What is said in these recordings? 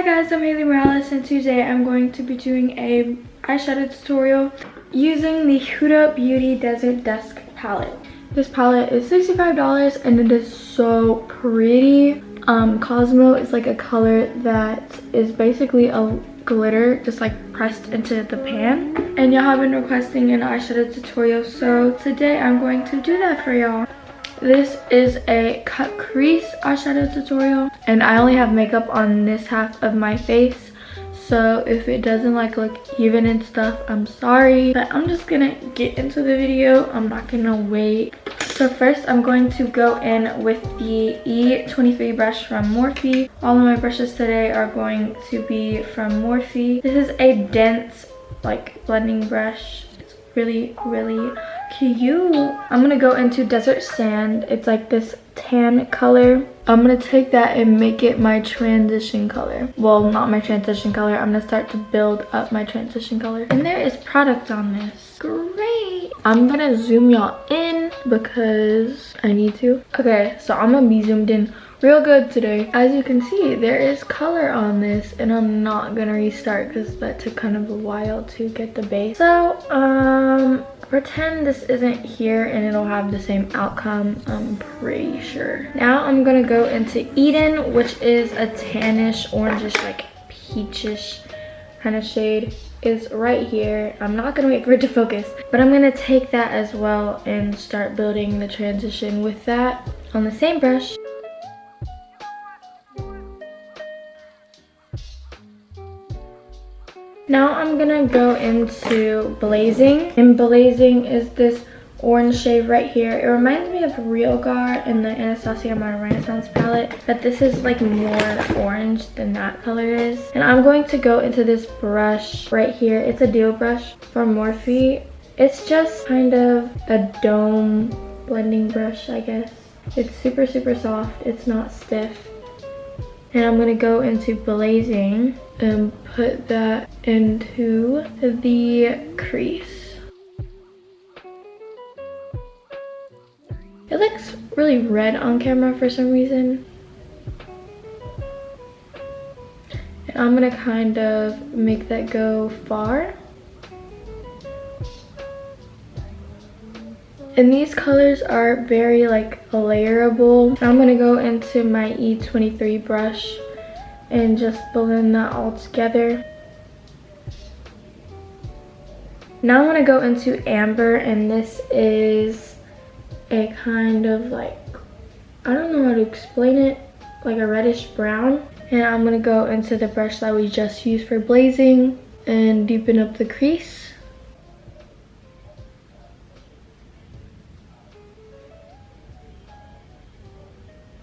Hi guys, I'm Haley Morales and today I'm going to be doing a eyeshadow tutorial using the Huda Beauty Desert Dusk palette. This palette is $65 and it is so pretty. Cosmo is like a color that is basically a glitter just like pressed into the pan. And y'all have been requesting an eyeshadow tutorial, so today I'm going to do that for y'all. This is a cut crease eyeshadow tutorial and I only have makeup on this half of my face, so if it doesn't like look even and stuff, I'm sorry, but I'm just gonna get into the video. I'm not gonna wait. So first I'm going to go in with the E23 brush from Morphe. All of my brushes today are going to be from Morphe. This is a dense like blending brush. It's really cute. I'm gonna go into Desert Sand. It's like this tan color. I'm gonna take that and make it my transition color. Well, not my transition color. I'm gonna start to build up my transition color. And there is product on this. Great. I'm gonna zoom y'all in because I need to. Okay, so I'm gonna be zoomed in real good today. As you can see, there is color on this and I'm not gonna restart because that took kind of a while to get the base. So pretend this isn't here and it'll have the same outcome, I'm pretty sure. Now I'm gonna go into Eden, which is a tannish, orangish, like peachish kind of shade. Is right here. I'm not gonna wait for it to focus, but I'm gonna take that as well and start building the transition with that on the same brush. Now I'm gonna go into Blazing, and Blazing is this orange shade right here. It reminds me of Real Gar in the Anastasia Modern Renaissance palette, but this is like more orange than that color is. And I'm going to go into this brush right here. It's a deal brush from Morphe. It's just kind of a dome blending brush, I guess. It's super soft. It's not stiff. And I'm gonna go into Blazing and put that into the crease. It looks really red on camera for some reason. And I'm gonna kind of make that go far. And these colors are very like layerable. I'm gonna go into my E23 brush and just blend that all together. Now I'm gonna go into Amber, and this is a kind of like, I don't know how to explain it, like a reddish brown. And I'm gonna go into the brush that we just used for Blazing and deepen up the crease.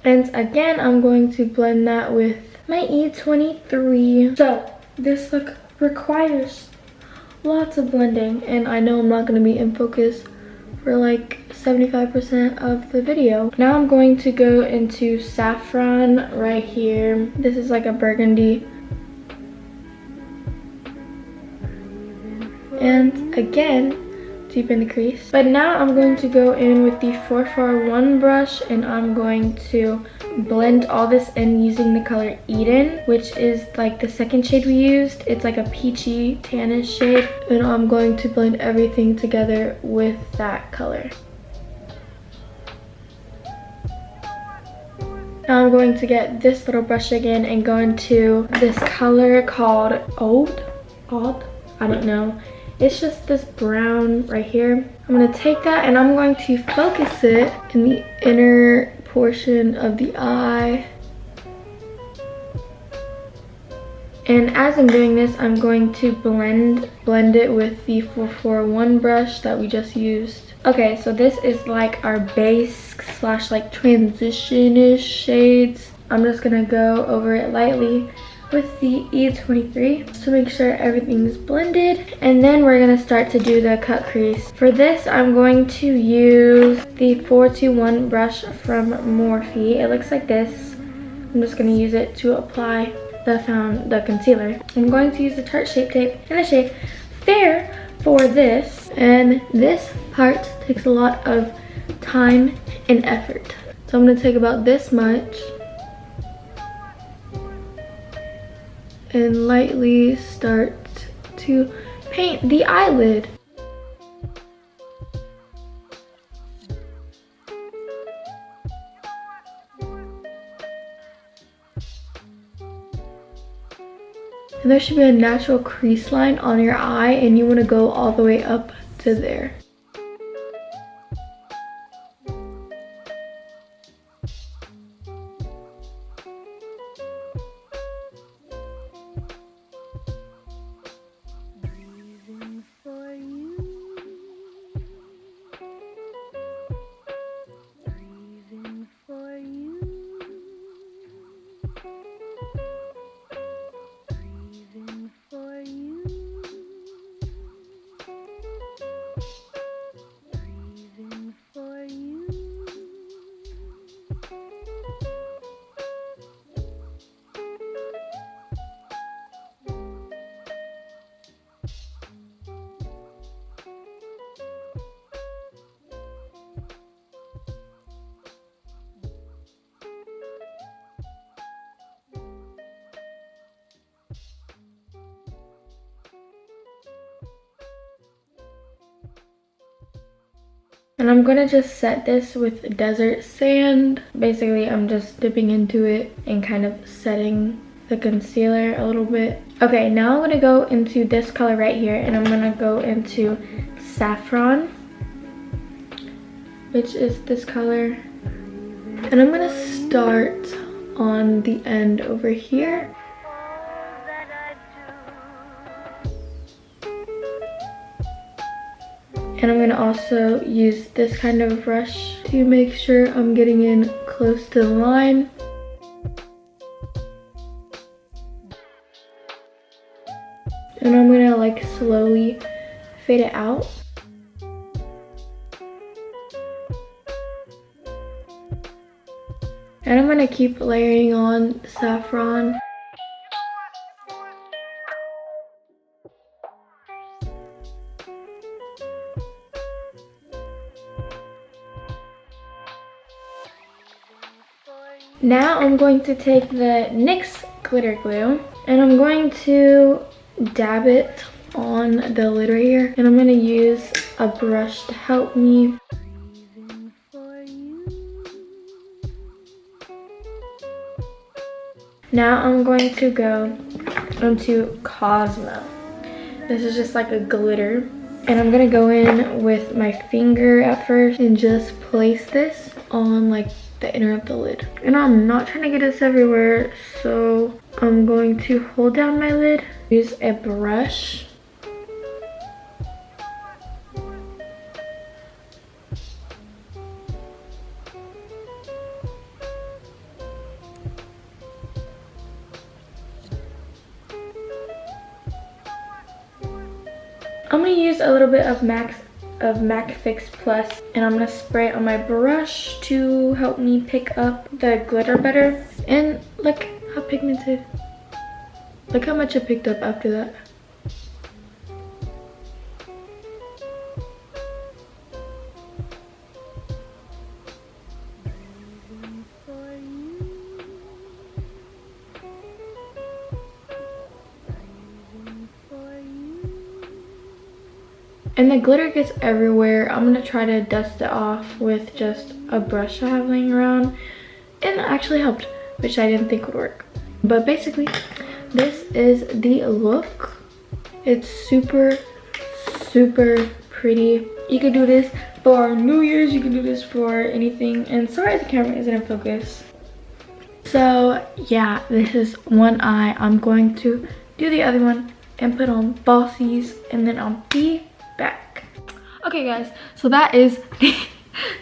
And again, I'm going to blend that with my E23. So this look requires lots of blending, and I know I'm not going to be in focus for like 75% of the video. Now I'm going to go into Saffron right here. This is like a burgundy. And again, deepen the crease. But now I'm going to go in with the 441 brush and I'm going to blend all this in using the color Eden, which is like the second shade we used. It's like a peachy tannish shade, and I'm going to blend everything together with that color. Now I'm going to get this little brush again and go into this color called Odd, I don't know. It's just this brown right here. I'm gonna take that and I'm going to focus it in the inner portion of the eye. And as I'm doing this, I'm going to blend it with the 441 brush that we just used. Okay, so this is like our base slash like transition-ish shades. I'm just gonna go over it lightly with the E23 to make sure everything's blended, and then we're gonna start to do the cut crease. For this, I'm going to use the 421 brush from Morphe. It looks like this. I'm just gonna use it to apply the concealer. I'm going to use the Tarte Shape Tape in the shade Fair for this, and this part takes a lot of time and effort. So I'm gonna take about this much and lightly start to paint the eyelid. And there should be a natural crease line on your eye, and you want to go all the way up to there. And I'm gonna just set this with desert sand. Basically, I'm just dipping into it and kind of setting the concealer a little bit. Okay, now I'm gonna go into this color right here, and I'm gonna go into Saffron, which is this color. And I'm gonna start on the end over here. And I'm gonna also use this kind of brush to make sure I'm getting in close to the line. And I'm gonna like slowly fade it out. And I'm gonna keep layering on Saffron. Now I'm going to take the NYX glitter glue, and I'm going to dab it on the lid right here, and I'm going to use a brush to help me. Now I'm going to go into Cosmo. This is just like a glitter, and I'm going to go in with my finger at first and just place this on like the inner of the lid. And I'm not trying to get this everywhere, so I'm going to hold down my lid, use a brush, I'm gonna use a little bit of MAC Fix Plus, and I'm gonna spray it on my brush to help me pick up the glitter better. And look how pigmented. Look how much it picked up after that. And the glitter gets everywhere. I'm gonna try to dust it off with just a brush I have laying around. And it actually helped, which I didn't think would work. But basically, this is the look. It's super, super pretty. You could do this for New Year's, you can do this for anything. And sorry the camera isn't in focus. So yeah, this is one eye. I'm going to do the other one and put on falsies, and then I'll be back. Okay guys, so that is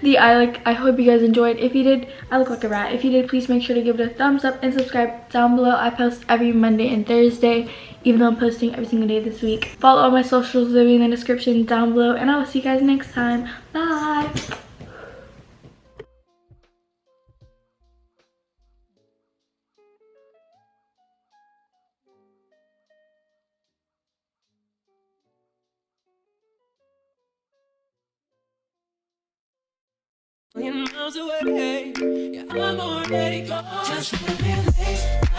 the eye look. I hope you guys enjoyed. If you did, I look like a rat. If you did, please make sure to give it a thumbs up and subscribe down below. I post every Monday and Thursday, even though I'm posting every single day this week. Follow all my socials, they'll be in the description down below, and I will see you guys next time. Bye. Million miles away, yeah, I'm already gone. Just a minute.